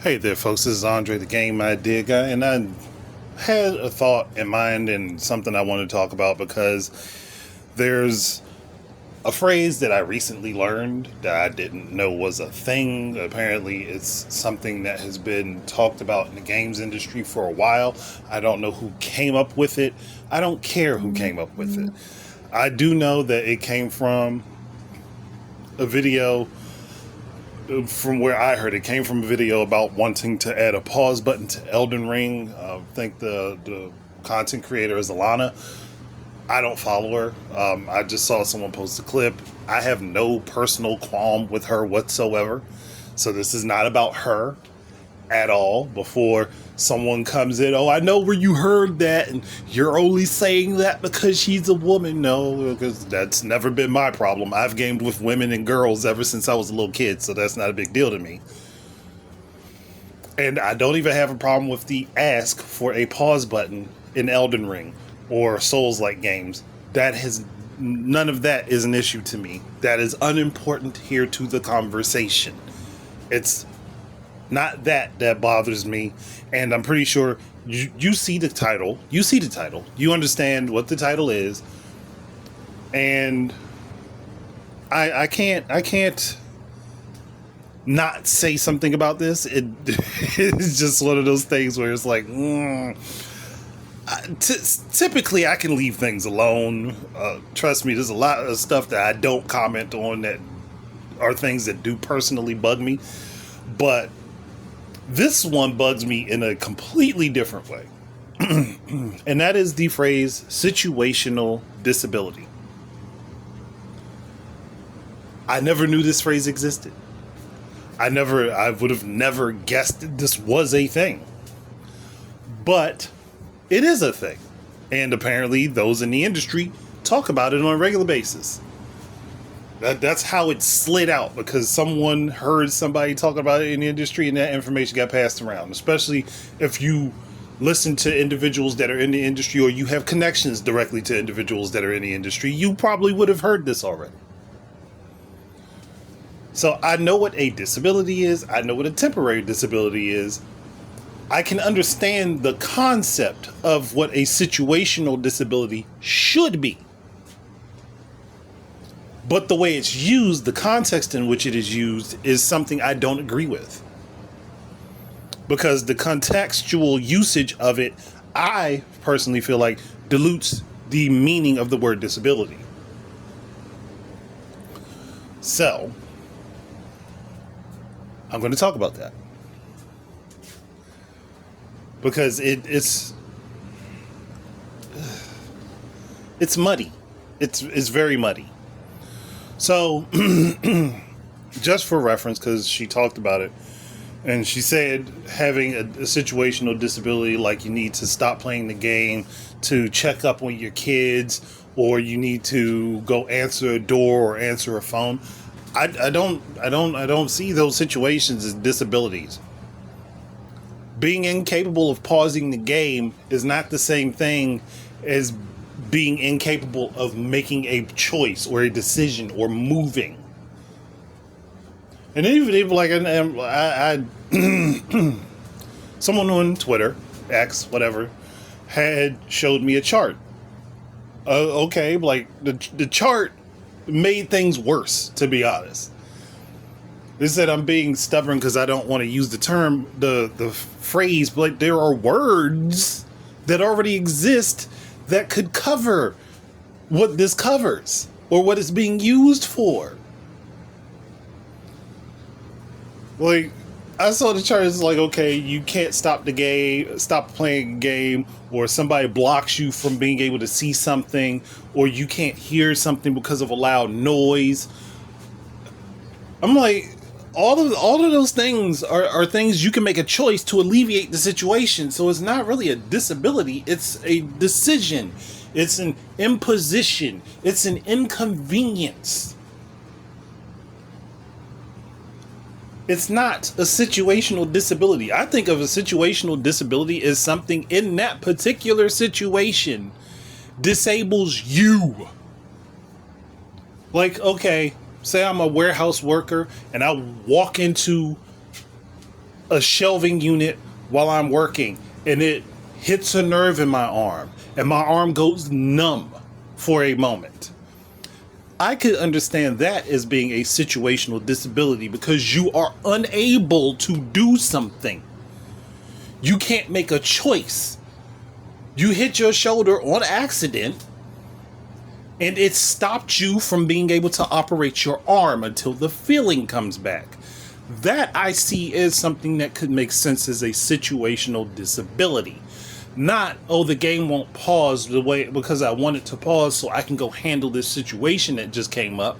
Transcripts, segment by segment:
Hey there, folks. This is Andre, the Game Idea Guy, and I had a thought in mind and something I want to talk about because there's a phrase that I recently learned that I didn't know was a thing. Apparently, it's something that has been talked about in the games industry for a while. I don't know who came up with it. I don't care who came up with it. I do know that it came from a video. From where I heard, it came from a video about wanting to add a pause button to Elden Ring. I think the content creator is Alana. I don't follow her. I just saw someone post a clip. I have no personal qualm with her whatsoever. So this is not about her at all. Before someone comes in, oh, I know where you heard that, and you're only saying that because she's a woman. No, because that's never been my problem. I've gamed with women and girls ever since I was a little kid, so that's not a big deal to me. And I don't even have a problem with the ask for a pause button in Elden Ring or Souls-like games. None of that is an issue to me. That is unimportant here to the conversation. It's not that bothers me, and I'm pretty sure you see the title. You see the title. You understand what the title is, and I can't not say something about this. It's just one of those things where it's like, typically I can leave things alone. Trust me, there's a lot of stuff that I don't comment on that are things that do personally bug me, but this one bugs me in a completely different way. And that is the phrase situational disability. I never knew this phrase existed. I would have never guessed that this was a thing. But it is a thing. And apparently those in the industry talk about it on a regular basis. That's how it slid out, because someone heard somebody talk about it in the industry and that information got passed around. Especially if you listen to individuals that are in the industry, or you have connections directly to individuals that are in the industry, you probably would have heard this already. So I know what a disability is. I know what a temporary disability is. I can understand the concept of what a situational disability should be. But the way it's used, the context in which it is used, is something I don't agree with. Because the contextual usage of it, I personally feel like, dilutes the meaning of the word disability. So, I'm going to talk about that. Because it's muddy. It's very muddy. So, just for reference, because she talked about it, and she said having a situational disability, like you need to stop playing the game to check up on your kids, or you need to go answer a door or answer a phone. I don't see those situations as disabilities. Being incapable of pausing the game is not the same thing as being incapable of making a choice or a decision or moving. And even like I someone on Twitter, X, whatever, had showed me a chart. Okay, like the chart made things worse, to be honest. They said I'm being stubborn because I don't want to use the term, the phrase, but there are words that already exist that could cover what this covers or what it's being used for. Like, I saw the chart, it's like, okay, you can't stop playing a game, or somebody blocks you from being able to see something, or you can't hear something because of a loud noise. I'm like, all of those things are things you can make a choice to alleviate the situation. So it's not really a disability, it's a decision. It's an imposition. It's an inconvenience. It's not a situational disability. I think of a situational disability as something in that particular situation disables you. Like, okay, say I'm a warehouse worker and I walk into a shelving unit while I'm working and it hits a nerve in my arm and my arm goes numb for a moment, I could understand that as being a situational disability because you are unable to do something. You can't make a choice. You hit your shoulder on accident and it stopped you from being able to operate your arm until the feeling comes back. That I see as something that could make sense as a situational disability. Not, oh, the game won't pause the way because I want it to pause so I can go handle this situation that just came up.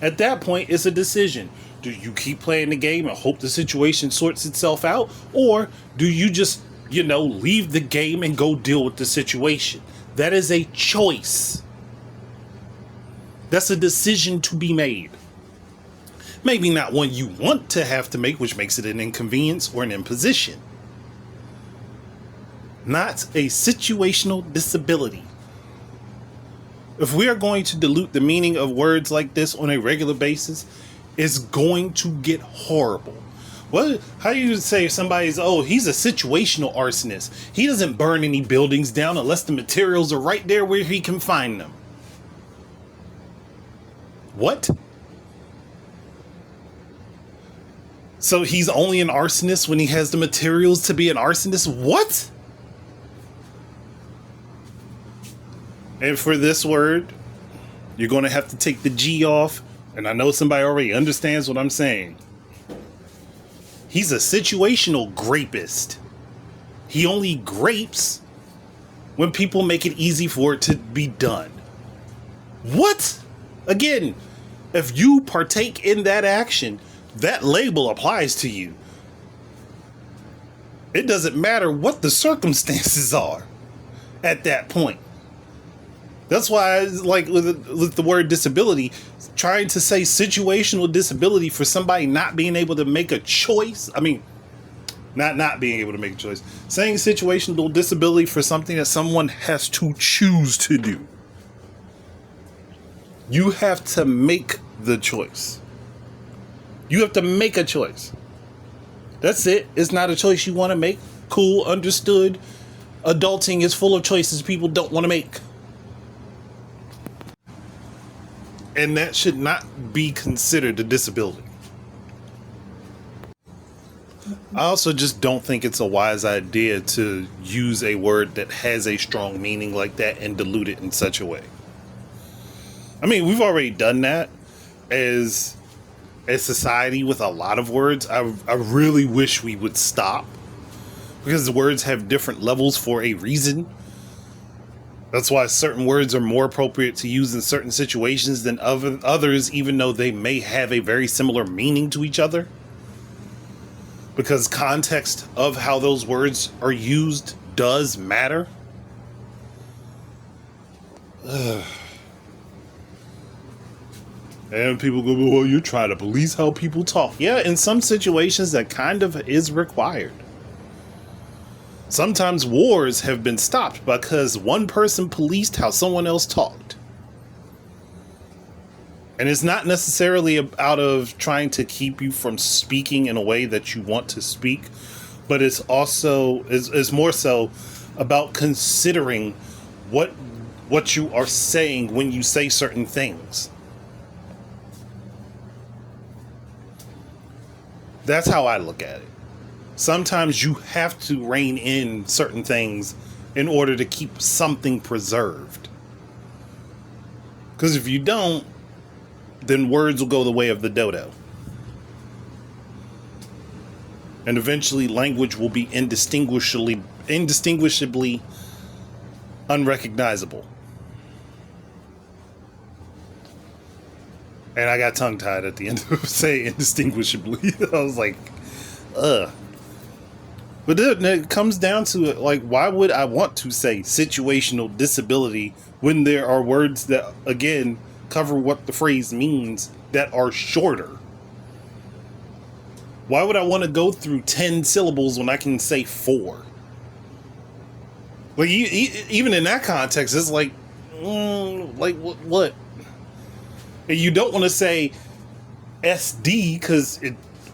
At that point, it's a decision. Do you keep playing the game and hope the situation sorts itself out? Or do you just, leave the game and go deal with the situation? That is a choice. That's a decision to be made. Maybe not one you want to have to make, which makes it an inconvenience or an imposition. Not a situational disability. If we are going to dilute the meaning of words like this on a regular basis, it's going to get horrible. How do you say somebody's, he's a situational arsonist? He doesn't burn any buildings down unless the materials are right there where he can find them. What? So he's only an arsonist when he has the materials to be an arsonist? What? And for this word, you're going to have to take the G off. And I know somebody already understands what I'm saying. He's a situational grapist. He only grapes when people make it easy for it to be done. What? Again, if you partake in that action, that label applies to you. It doesn't matter what the circumstances are at that point. That's why, like with the word disability, trying to say situational disability for somebody not being able to make a choice. I mean, not being able to make a choice. Saying situational disability for something that someone has to choose to do. You have to make the choice. You have to make a choice. That's it. It's not a choice you want to make. Cool, understood. Adulting is full of choices people don't want to make. And that should not be considered a disability. I also just don't think it's a wise idea to use a word that has a strong meaning like that and dilute it in such a way. I mean, we've already done that as a society with a lot of words. I really wish we would stop, because the words have different levels for a reason. That's why certain words are more appropriate to use in certain situations than others, even though they may have a very similar meaning to each other. Because context of how those words are used does matter. And people go, well, you're trying to police how people talk. Yeah, in some situations that kind of is required. Sometimes wars have been stopped because one person policed how someone else talked. And it's not necessarily out of trying to keep you from speaking in a way that you want to speak, but it's also is more so about considering what you are saying when you say certain things. That's how I look at it. Sometimes you have to rein in certain things in order to keep something preserved. Because if you don't, then words will go the way of the dodo. And eventually language will be indistinguishably unrecognizable. And I got tongue-tied at the end of saying indistinguishably. I was like, ugh. But then it comes down to it, like, why would I want to say situational disability when there are words that, again, cover what the phrase means that are shorter? Why would I want to go through 10 syllables when I can say 4? Like, even in that context, it's like, what? And you don't want to say SD because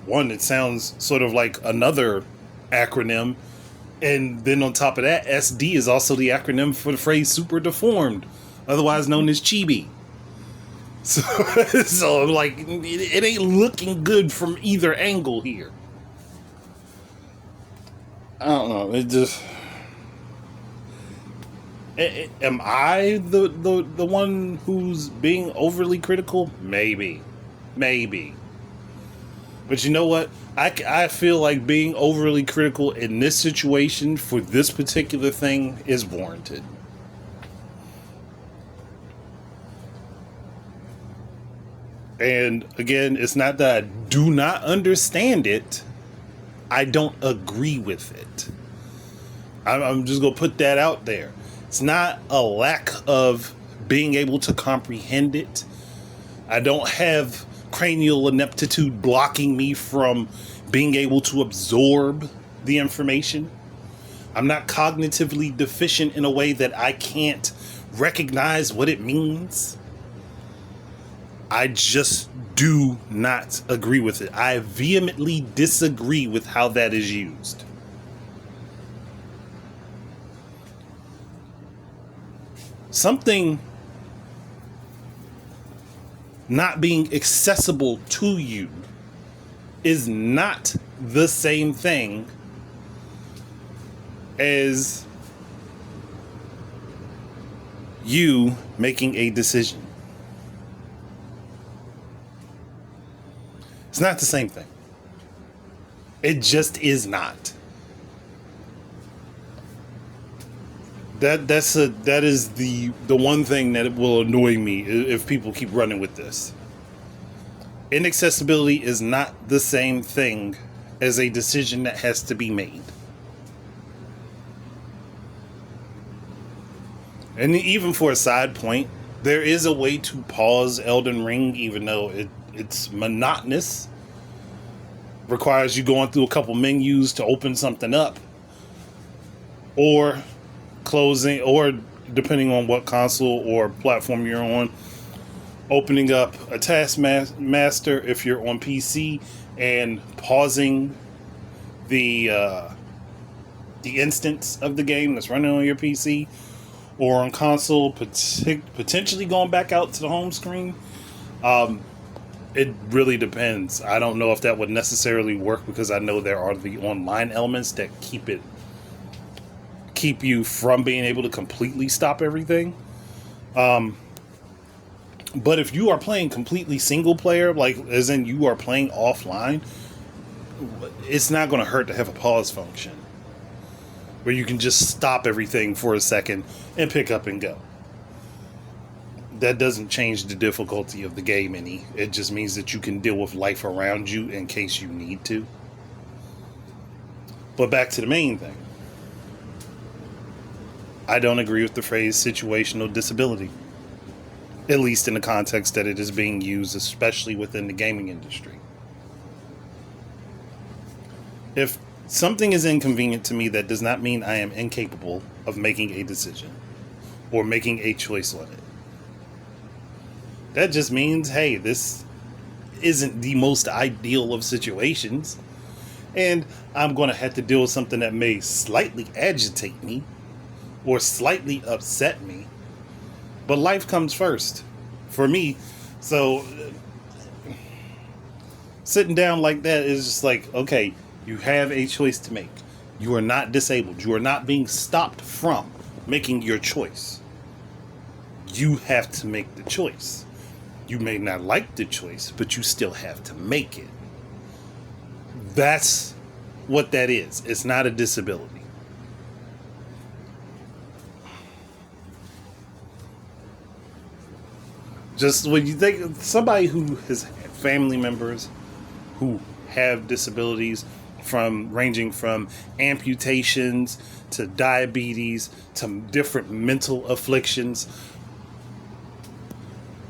one, it sounds sort of like another acronym. And then on top of that, SD is also the acronym for the phrase super deformed, otherwise known as chibi. So, so like, it ain't looking good from either angle here. I don't know. It just... Am I the one who's being overly critical? Maybe. But you know what? I feel like being overly critical in this situation for this particular thing is warranted. And again, it's not that I do not understand it. I don't agree with it. I'm just going to put that out there. It's not a lack of being able to comprehend it. I don't have cranial ineptitude blocking me from being able to absorb the information. I'm not cognitively deficient in a way that I can't recognize what it means. I just do not agree with it. I vehemently disagree with how that is used. Something not being accessible to you is not the same thing as you making a decision. It's not the same thing. It just is not. That is the one thing that will annoy me if people keep running with this. Inaccessibility is not the same thing as a decision that has to be made. And even for a side point, there is a way to pause Elden Ring, even though it's monotonous. Requires you going through a couple menus to open something up. Or closing, or depending on what console or platform you're on, opening up a taskmaster if you're on PC and pausing the instance of the game that's running on your PC, or on console, potentially going back out to the home screen. It really depends. I don't know if that would necessarily work, because I know there are the online elements that keep you from being able to completely stop everything. But if you are playing completely single player, like as in you are playing offline, it's not going to hurt to have a pause function where you can just stop everything for a second and pick up and go. That doesn't change the difficulty of the game any. It just means that you can deal with life around you in case you need to. But back to the main thing. I don't agree with the phrase situational disability. At least in the context that it is being used, especially within the gaming industry. If something is inconvenient to me, that does not mean I am incapable of making a decision or making a choice on it. That just means, hey, this isn't the most ideal of situations, and I'm going to have to deal with something that may slightly agitate me or slightly upset me, but life comes first for me. So sitting down like that is just like, okay, you have a choice to make. You are not disabled. You are not being stopped from making your choice. You have to make the choice. You may not like the choice, but you still have to make it. That's what that is. It's not a disability. Just when you think of somebody who has family members who have disabilities, ranging from amputations to diabetes to different mental afflictions,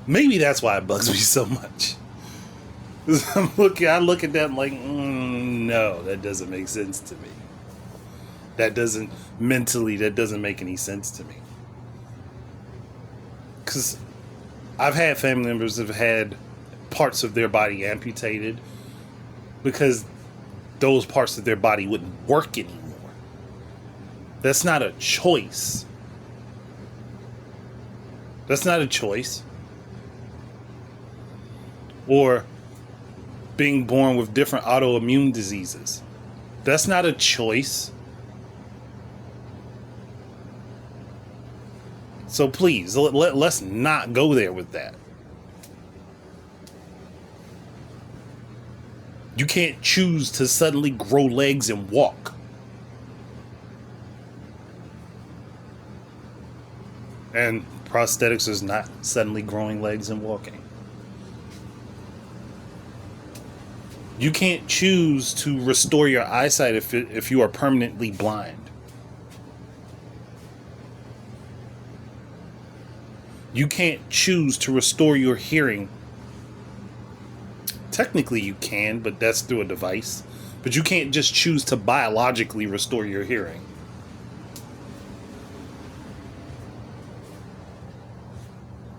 maybe that's why it bugs me so much. I look at that and like, no, that doesn't make sense to me. That doesn't make any sense to me. Because I've had family members that have had parts of their body amputated because those parts of their body wouldn't work anymore. That's not a choice. That's not a choice. Or being born with different autoimmune diseases. That's not a choice. So please, let's not go there with that. You can't choose to suddenly grow legs and walk. And prosthetics is not suddenly growing legs and walking. You can't choose to restore your eyesight if you are permanently blind. You can't choose to restore your hearing. Technically you can, but that's through a device. But you can't just choose to biologically restore your hearing.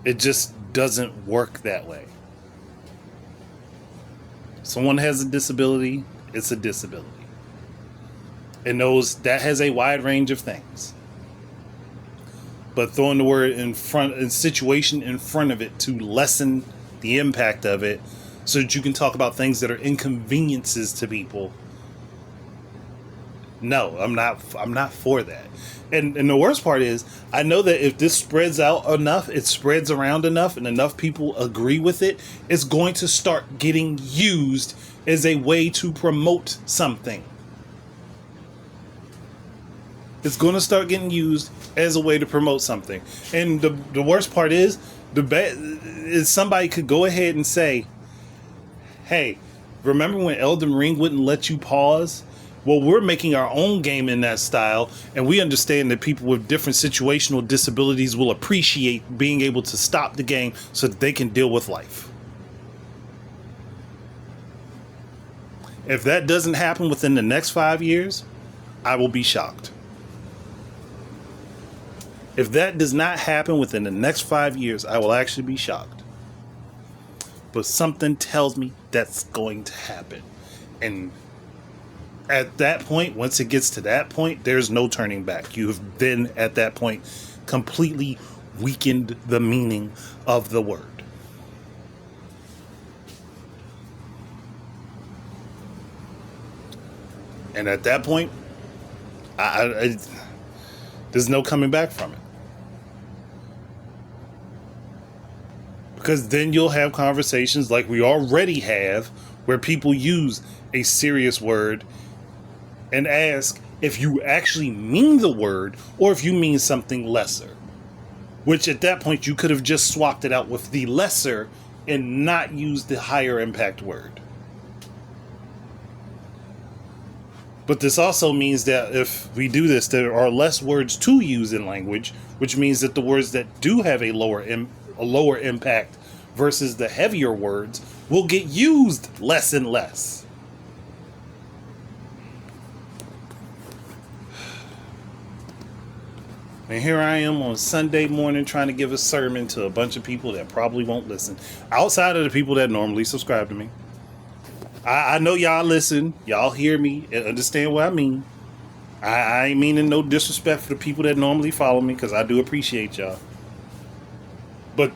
It just doesn't work that way. Someone has a disability, it's a disability. It knows that has a wide range of things. But throwing the word in front, a situation in front of it to lessen the impact of it, so that you can talk about things that are inconveniences to people. No, I'm not for that. And the worst part is, I know that if this spreads out enough, it spreads around enough, and enough people agree with it, it's going to start getting used as a way to promote something. It's going to start getting used as a way to promote something. And the worst part is, somebody could go ahead and say, hey, remember when Elden Ring wouldn't let you pause? Well, we're making our own game in that style, and we understand that people with different situational disabilities will appreciate being able to stop the game so that they can deal with life. If that doesn't happen within the next 5 years, I will be shocked. If that does not happen within the next 5 years, I will actually be shocked. But something tells me that's going to happen. And at that point, once it gets to that point, there's no turning back. You have then, at that point, completely weakened the meaning of the word. And at that point, there's no coming back from it. Because then you'll have conversations like we already have, where people use a serious word and ask if you actually mean the word or if you mean something lesser. Which at that point you could have just swapped it out with the lesser and not used the higher impact word. But this also means that if we do this, there are less words to use in language, which means that the words that do have a lower impact versus the heavier words will get used less and less. And here I am on Sunday morning trying to give a sermon to a bunch of people that probably won't listen. Outside of the people that normally subscribe to me. I know y'all listen. Y'all hear me and understand what I mean. I ain't meaning no disrespect for the people that normally follow me, because I do appreciate y'all. But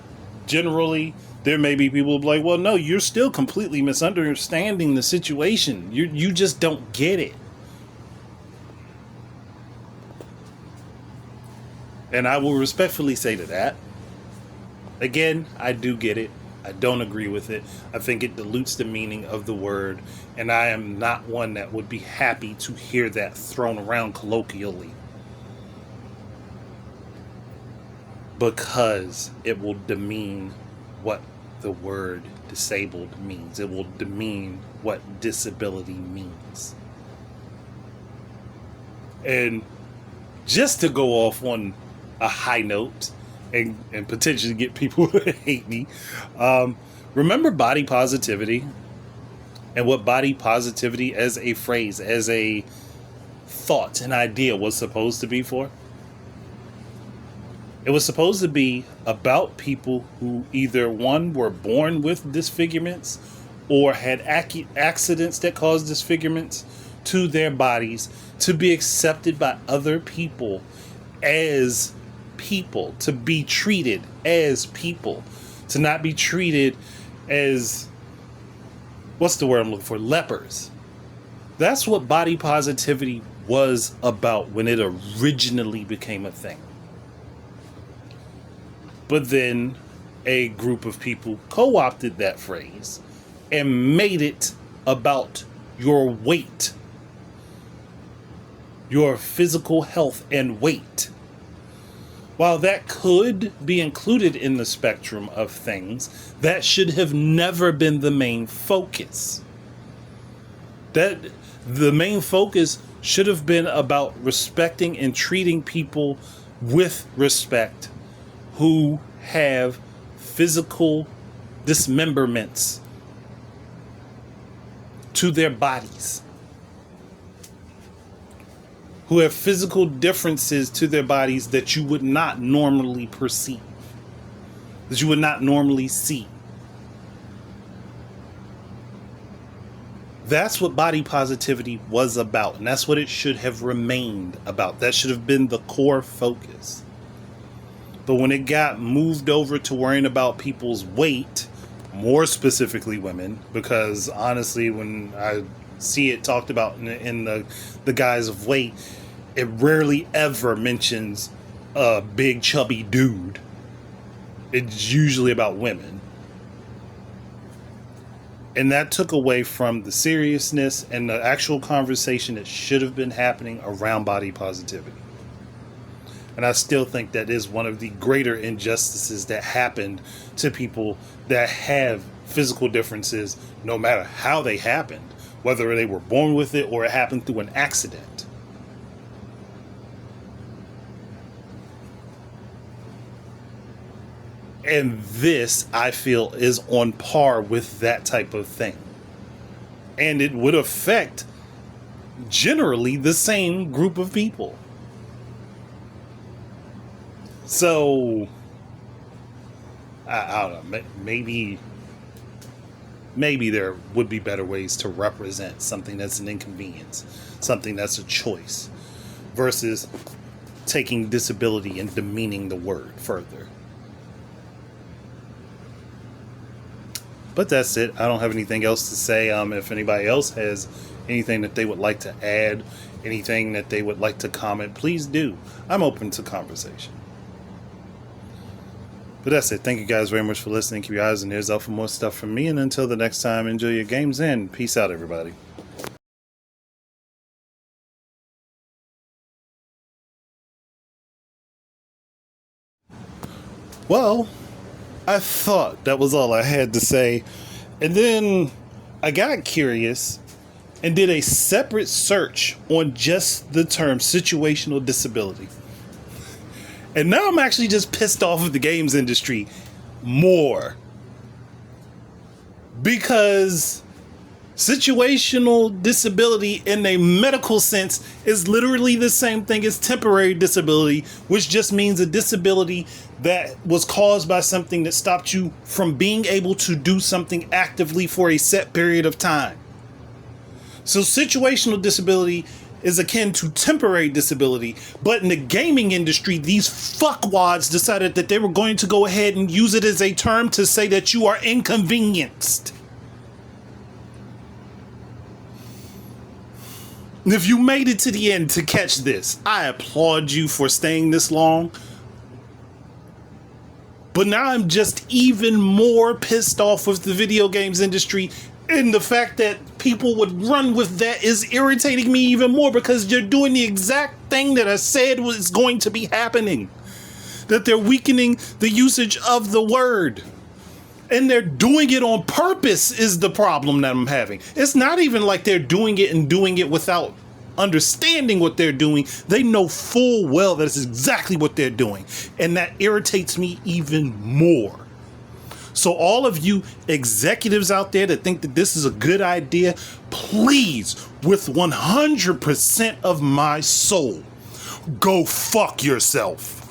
generally, there may be people like, well, no, you're still completely misunderstanding the situation. You just don't get it. And I will respectfully say to that, again, I do get it. I don't agree with it. I think it dilutes the meaning of the word, and I am not one that would be happy to hear that thrown around colloquially. Because it will demean what the word disabled means. It will demean what disability means. And just to go off on a high note and potentially get people to hate me, remember body positivity and what body positivity as a phrase, as a thought, an idea was supposed to be for? It was supposed to be about people who either, one, were born with disfigurements, or had accidents that caused disfigurements to their bodies to be accepted by other people as people, to be treated as people, to not be treated as, what's the word I'm looking for? Lepers. That's what body positivity was about when it originally became a thing. But then a group of people co-opted that phrase and made it about your weight, your physical health and weight. While that could be included in the spectrum of things, that should have never been the main focus. That the main focus should have been about respecting and treating people with respect who have physical dismemberments to their bodies, who have physical differences to their bodies that you would not normally perceive, that you would not normally see. That's what body positivity was about, and that's what it should have remained about. That should have been the core focus. But when it got moved over to worrying about people's weight, more specifically women, because honestly, when I see it talked about in the guise of weight, it rarely ever mentions a big chubby dude. It's usually about women. And that took away from the seriousness and the actual conversation that should have been happening around body positivity. And I still think that is one of the greater injustices that happened to people that have physical differences, no matter how they happened, whether they were born with it or it happened through an accident. And this, I feel, is on par with that type of thing. And it would affect generally the same group of people. So, I don't know, maybe there would be better ways to represent something that's an inconvenience, something that's a choice, versus taking disability and demeaning the word further. But that's it. I don't have anything else to say. If anybody else has anything that they would like to add, anything that they would like to comment, please do. I'm open to conversation. But that's it. Thank you guys very much for listening. Keep your eyes and ears out for more stuff from me. And until the next time, enjoy your games and peace out, everybody. Well, I thought that was all I had to say. And then I got curious and did a separate search on just the term situational disability. And now I'm actually just pissed off at the games industry more. Because situational disability in a medical sense is literally the same thing as temporary disability, which just means a disability that was caused by something that stopped you from being able to do something actively for a set period of time. So situational disability is akin to temporary disability, but in the gaming industry, these fuckwads decided that they were going to go ahead and use it as a term to say that you are inconvenienced. If you made it to the end to catch this, I applaud you for staying this long. But now I'm just even more pissed off with the video games industry, and the fact that people would run with that is irritating me even more, because you're doing the exact thing that I said was going to be happening. That they're weakening the usage of the word. And they're doing it on purpose is the problem that I'm having. It's not even like they're doing it and doing it without understanding what they're doing. They know full well that it's exactly what they're doing. And that irritates me even more. So all of you executives out there that think that this is a good idea, please, with 100% of my soul, go fuck yourself.